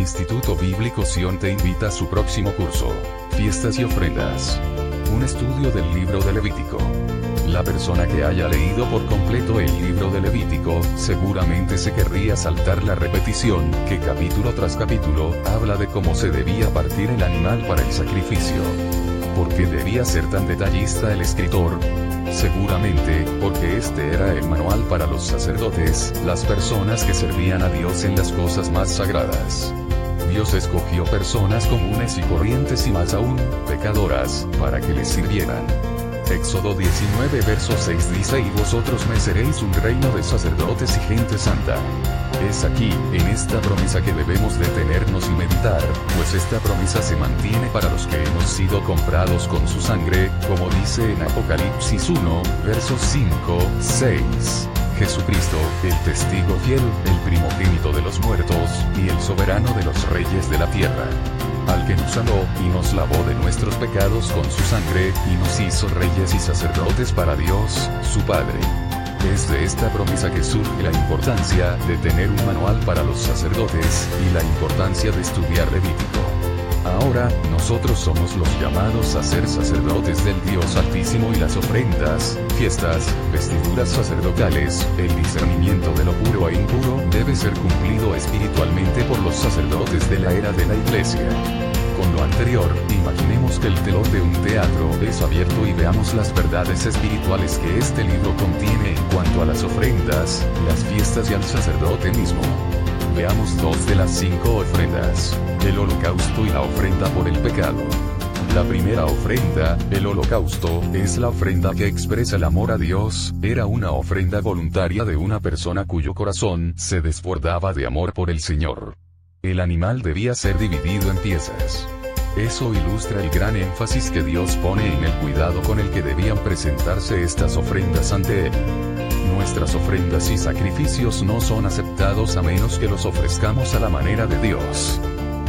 Instituto Bíblico Sion te invita a su próximo curso, Fiestas y Ofrendas. Un estudio del libro de Levítico. La persona que haya leído por completo el libro de Levítico, seguramente se querría saltar la repetición, que capítulo tras capítulo, habla de cómo se debía partir el animal para el sacrificio. ¿Por qué debía ser tan detallista el escritor? Seguramente, porque este era el manual para los sacerdotes, las personas que servían a Dios en las cosas más sagradas. Dios escogió personas comunes y corrientes y más aún, pecadoras, para que les sirvieran. Éxodo 19 verso 6 dice: y vosotros me seréis un reino de sacerdotes y gente santa. Es aquí, en esta promesa que debemos detenernos y meditar, pues esta promesa se mantiene para los que hemos sido comprados con su sangre, como dice en Apocalipsis 1, versos 5, 6. Jesucristo, el testigo fiel, el primogénito de los muertos, y el soberano de los reyes de la tierra. Al que nos amó, y nos lavó de nuestros pecados con su sangre, y nos hizo reyes y sacerdotes para Dios, su Padre. Es de esta promesa que surge la importancia de tener un manual para los sacerdotes, y la importancia de estudiar Levítico. Ahora, nosotros somos los llamados a ser sacerdotes del Dios Altísimo, y las ofrendas, fiestas, vestiduras sacerdotales, el discernimiento de lo puro e impuro debe ser cumplido espiritualmente por los sacerdotes de la era de la Iglesia. Con lo anterior, imaginemos que el telón de un teatro es abierto y veamos las verdades espirituales que este libro contiene en cuanto a las ofrendas, las fiestas y al sacerdote mismo. Veamos 2 de las 5 ofrendas: el holocausto y la ofrenda por el pecado. La primera ofrenda, el holocausto, es la ofrenda que expresa el amor a Dios. Era una ofrenda voluntaria de una persona cuyo corazón se desbordaba de amor por el Señor. El animal debía ser dividido en piezas. Eso ilustra el gran énfasis que Dios pone en el cuidado con el que debían presentarse estas ofrendas ante Él. Nuestras ofrendas y sacrificios no son aceptados a menos que los ofrezcamos a la manera de Dios.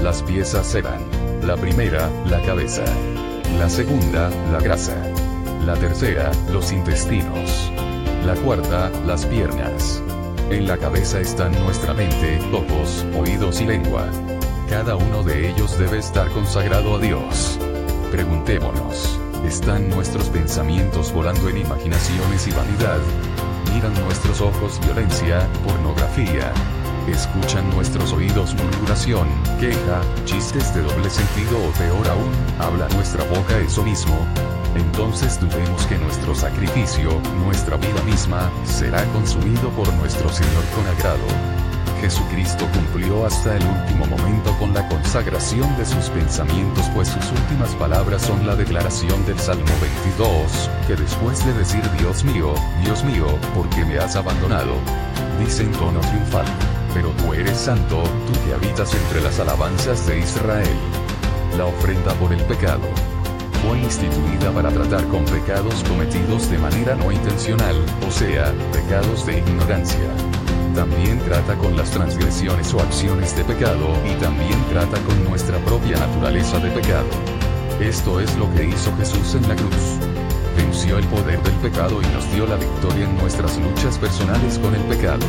Las piezas eran: la primera, la cabeza; la segunda, la grasa; la tercera, los intestinos; la cuarta, las piernas. En la cabeza están nuestra mente, ojos, oídos y lengua. Cada uno de ellos debe estar consagrado a Dios. Preguntémonos: ¿están nuestros pensamientos volando en imaginaciones y vanidad? ¿Miran nuestros ojos violencia, pornografía? ¿Escuchan nuestros oídos murmuración, queja, chistes de doble sentido o peor aún, habla nuestra boca eso mismo? Entonces dudemos que nuestro sacrificio, nuestra vida misma, será consumido por nuestro Señor con agrado. Jesucristo cumplió hasta el último momento con la consagración de sus pensamientos, pues sus últimas palabras son la declaración del Salmo 22, que después de decir Dios mío, ¿por qué me has abandonado?, dice en tono triunfal: pero tú eres santo, tú que habitas entre las alabanzas de Israel. La ofrenda por el pecado fue instituida para tratar con pecados cometidos de manera no intencional, o sea, pecados de ignorancia. También trata con las transgresiones o acciones de pecado, y también trata con nuestra propia naturaleza de pecado. Esto es lo que hizo Jesús en la cruz. Venció el poder del pecado y nos dio la victoria en nuestras luchas personales con el pecado.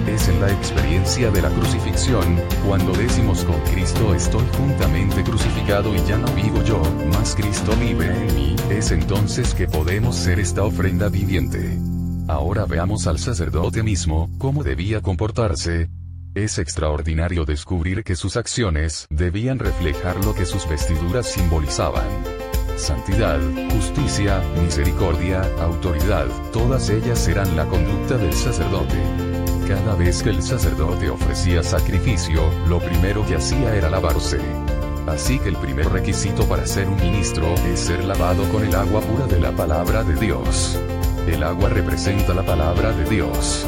Es en la experiencia de la crucifixión, cuando decimos con Cristo estoy juntamente crucificado y ya no vivo yo, mas Cristo vive en mí, es entonces que podemos ser esta ofrenda viviente. Ahora veamos al sacerdote mismo, cómo debía comportarse. Es extraordinario descubrir que sus acciones debían reflejar lo que sus vestiduras simbolizaban: santidad, justicia, misericordia, autoridad, todas ellas eran la conducta del sacerdote. Cada vez que el sacerdote ofrecía sacrificio, lo primero que hacía era lavarse. Así que el primer requisito para ser un ministro es ser lavado con el agua pura de la palabra de Dios. El agua representa la palabra de Dios.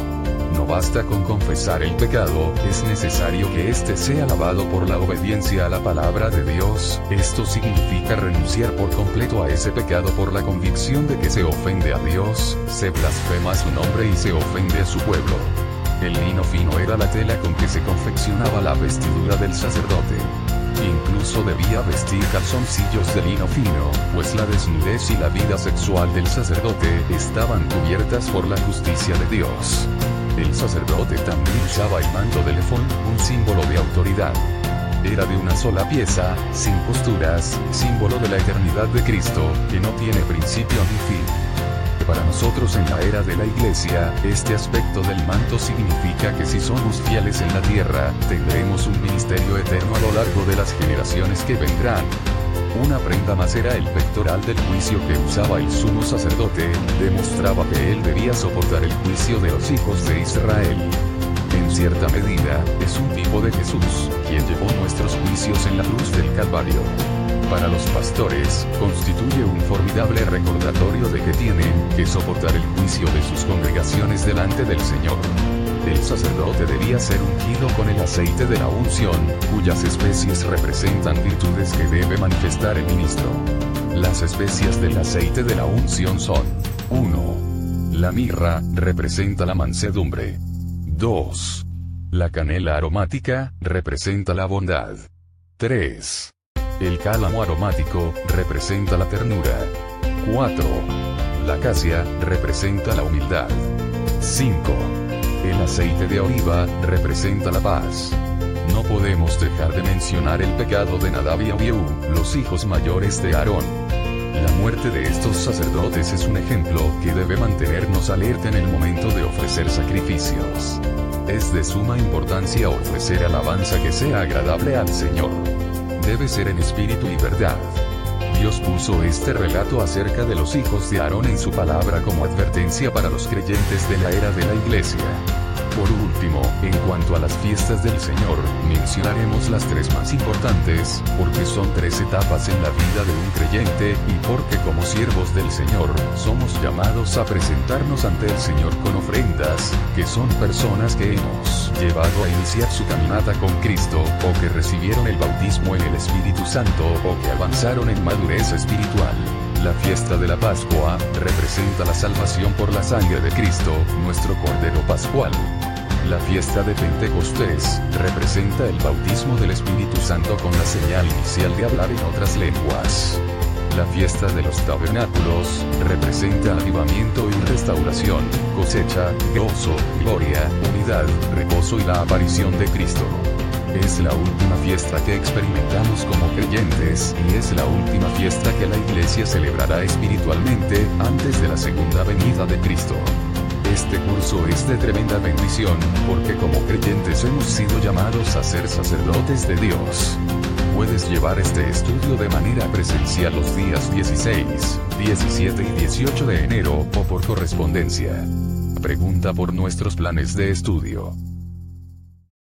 No basta con confesar el pecado, es necesario que éste sea lavado por la obediencia a la palabra de Dios. Esto significa renunciar por completo a ese pecado por la convicción de que se ofende a Dios, se blasfema su nombre y se ofende a su pueblo. El lino fino era la tela con que se confeccionaba la vestidura del sacerdote. Incluso debía vestir calzoncillos de lino fino, pues la desnudez y la vida sexual del sacerdote estaban cubiertas por la justicia de Dios. El sacerdote también usaba el manto del efod, un símbolo de autoridad. Era de una sola pieza, sin costuras, símbolo de la eternidad de Cristo, que no tiene principio ni fin. Para nosotros en la era de la Iglesia, este aspecto del manto significa que si somos fieles en la tierra, tendremos un ministerio eterno a lo largo de las generaciones que vendrán. Una prenda más era el pectoral del juicio que usaba el sumo sacerdote, demostraba que él debía soportar el juicio de los hijos de Israel. En cierta medida, es un tipo de Jesús, quien llevó nuestros juicios en la cruz del Calvario. Para los pastores, constituye un formidable recordatorio de que tienen que soportar el juicio de sus congregaciones delante del Señor. El sacerdote debía ser ungido con el aceite de la unción, cuyas especies representan virtudes que debe manifestar el ministro. Las especias del aceite de la unción son: 1. La mirra, representa la mansedumbre. 2. La canela aromática, representa la bondad. 3. El cálamo aromático, representa la ternura. 4. La acacia, representa la humildad. 5. El aceite de oliva, representa la paz. No podemos dejar de mencionar el pecado de Nadab y Abiú, los hijos mayores de Aarón. La muerte de estos sacerdotes es un ejemplo que debe mantenernos alerta en el momento de ofrecer sacrificios. Es de suma importancia ofrecer alabanza que sea agradable al Señor. Debe ser en espíritu y verdad. Dios puso este relato acerca de los hijos de Aarón en su palabra como advertencia para los creyentes de la era de la Iglesia. Por último, en cuanto a las fiestas del Señor, mencionaremos las tres más importantes, porque son tres etapas en la vida de un creyente, y porque como siervos del Señor, somos llamados a presentarnos ante el Señor con ofrendas, que son personas que hemos llevado a iniciar su caminata con Cristo, o que recibieron el bautismo en el Espíritu Santo, o que avanzaron en madurez espiritual. La fiesta de la Pascua representa la salvación por la sangre de Cristo, nuestro Cordero Pascual. La fiesta de Pentecostés representa el bautismo del Espíritu Santo con la señal inicial de hablar en otras lenguas. La fiesta de los tabernáculos representa avivamiento y restauración, cosecha, gozo, gloria, unidad, reposo y la aparición de Cristo. Es la última fiesta que experimentamos como creyentes, y es la última fiesta que la Iglesia celebrará espiritualmente, antes de la segunda venida de Cristo. Este curso es de tremenda bendición, porque como creyentes hemos sido llamados a ser sacerdotes de Dios. Puedes llevar este estudio de manera presencial los días 16, 17 y 18 de enero, o por correspondencia. Pregunta por nuestros planes de estudio.